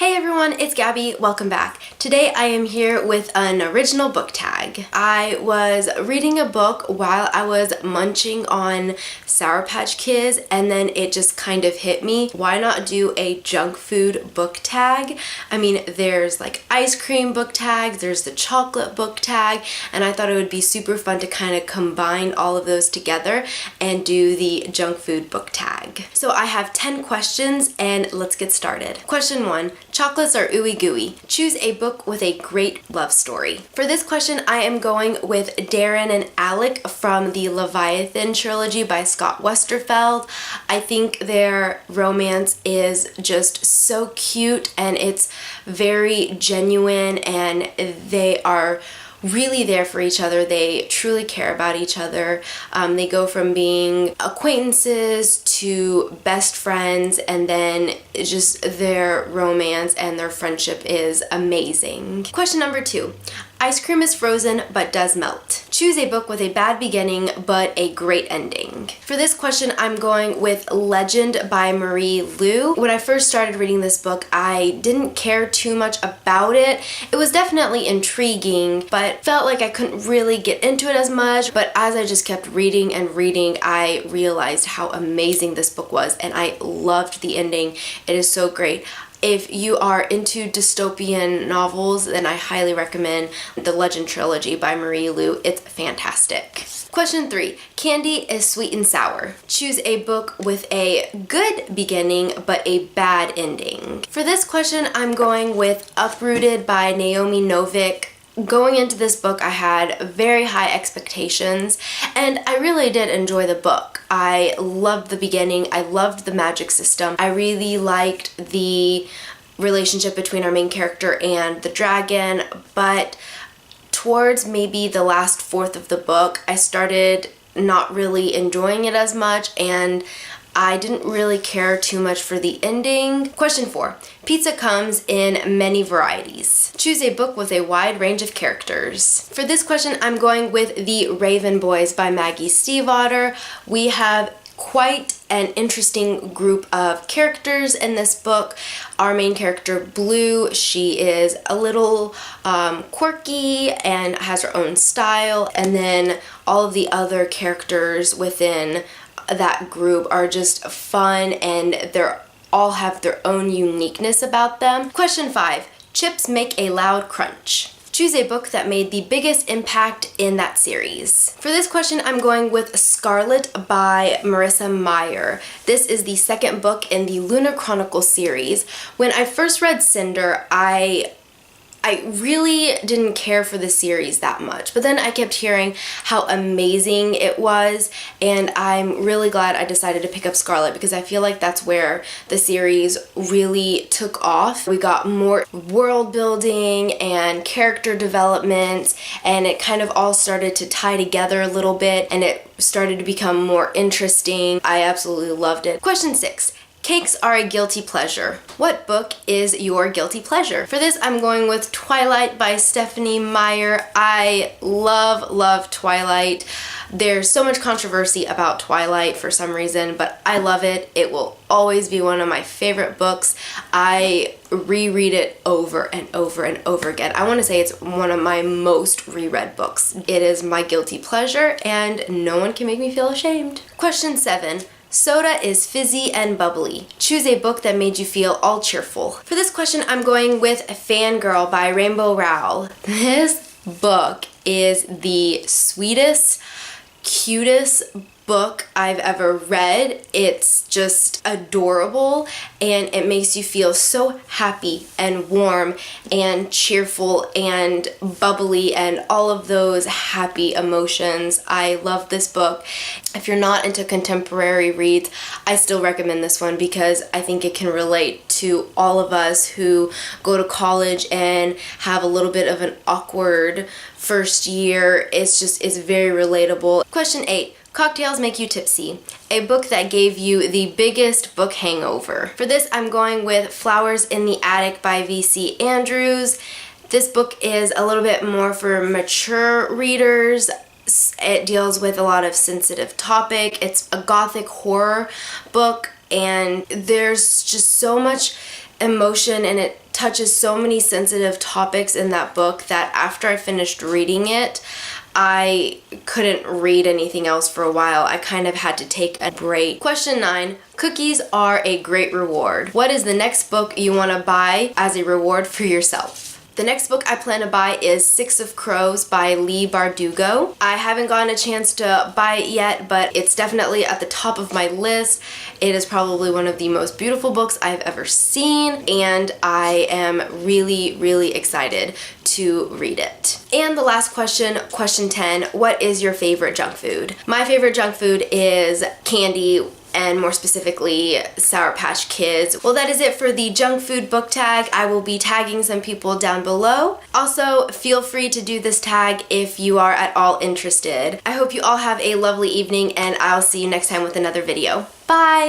Hey everyone, it's Gabby. Welcome back. Today I am here with an original book tag. I was reading a book while I was munching on Sour Patch Kids, and then it just kind of hit me. Why not do a junk food book tag? I mean, there's like ice cream book tags, there's the chocolate book tag, and I thought it would be super fun to kind of combine all of those together and do the junk food book tag. So I have 10 questions and let's get started. Question 1. Chocolates are ooey gooey. Choose a book with a great love story. For this question, I am going with Darren and Alec from the Leviathan trilogy by Scott Westerfeld. I think their romance is just so cute and it's very genuine, and they are really there for each other. They truly care about each other. They go from being acquaintances to best friends, and then just their romance and their friendship is amazing. Question number 2. Ice cream is frozen but does melt. Choose a book with a bad beginning but a great ending. For this question, I'm going with Legend by Marie Lu. When I first started reading this book, I didn't care too much about it. It was definitely intriguing, but felt like I couldn't really get into it as much. But as I just kept reading and reading, I realized how amazing this book was, and I loved the ending. It is so great. If you are into dystopian novels, then I highly recommend the Legend trilogy by Marie Lu. It's fantastic. Question 3. Candy is sweet and sour. Choose a book with a good beginning but a bad ending. For this question, I'm going with Uprooted by Naomi Novik. Going into this book, I had very high expectations, and I really did enjoy the book. I loved the beginning. I loved the magic system. I really liked the relationship between our main character and the dragon, but towards maybe the last fourth of the book, I started not really enjoying it as much, and I didn't really care too much for the ending. Question 4. Pizza comes in many varieties. Choose a book with a wide range of characters. For this question, I'm going with The Raven Boys by Maggie Stiefvater. We have quite an interesting group of characters in this book. Our main character, Blue, she is a little quirky and has her own style, and then all of the other characters within that group are just fun, and they're all have their own uniqueness about them. Question 5. Chips make a loud crunch. Choose a book that made the biggest impact in that series. For this question, I'm going with Scarlet by Marissa Meyer. This is the second book in the Lunar Chronicles series. When I first read Cinder, I really didn't care for the series that much, but then I kept hearing how amazing it was, and I'm really glad I decided to pick up Scarlet because I feel like that's where the series really took off. We got more world building and character development, and it kind of all started to tie together a little bit, and it started to become more interesting. I absolutely loved it. Question 6. Cakes are a guilty pleasure. What book is your guilty pleasure? For this, I'm going with Twilight by Stephenie Meyer. I love Twilight. There's so much controversy about Twilight for some reason, but I love it. It will always be one of my favorite books. I reread it over and over and over again. I want to say it's one of my most reread books. It is my guilty pleasure, and no one can make me feel ashamed. Question 7. Soda is fizzy and bubbly. Choose a book that made you feel all cheerful. For this question, I'm going with Fangirl by Rainbow Rowell. This book is the sweetest, cutest book I've ever read. It's just adorable, and it makes you feel so happy and warm and cheerful and bubbly and all of those happy emotions. I love this book. If you're not into contemporary reads, I still recommend this one because I think it can relate to all of us who go to college and have a little bit of an awkward first year. It's very relatable. Question 8. Cocktails Make You Tipsy, a book that gave you the biggest book hangover. For this, I'm going with Flowers in the Attic by V.C. Andrews. This book is a little bit more for mature readers. It deals with a lot of sensitive topic. It's a gothic horror book, and there's just so much emotion, and it touches so many sensitive topics in that book that after I finished reading it, I couldn't read anything else for a while. I kind of had to take a break. Question 9. Cookies are a great reward. What is the next book you want to buy as a reward for yourself? The next book I plan to buy is Six of Crows by Leigh Bardugo. I haven't gotten a chance to buy it yet, but it's definitely at the top of my list. It is probably one of the most beautiful books I've ever seen, and I am really, really excited to read it. And the last question, question 10, what is your favorite junk food? My favorite junk food is candy, and more specifically Sour Patch Kids. Well, that is it for the junk food book tag. I will be tagging some people down below. Also, feel free to do this tag if you are at all interested. I hope you all have a lovely evening, and I'll see you next time with another video. Bye!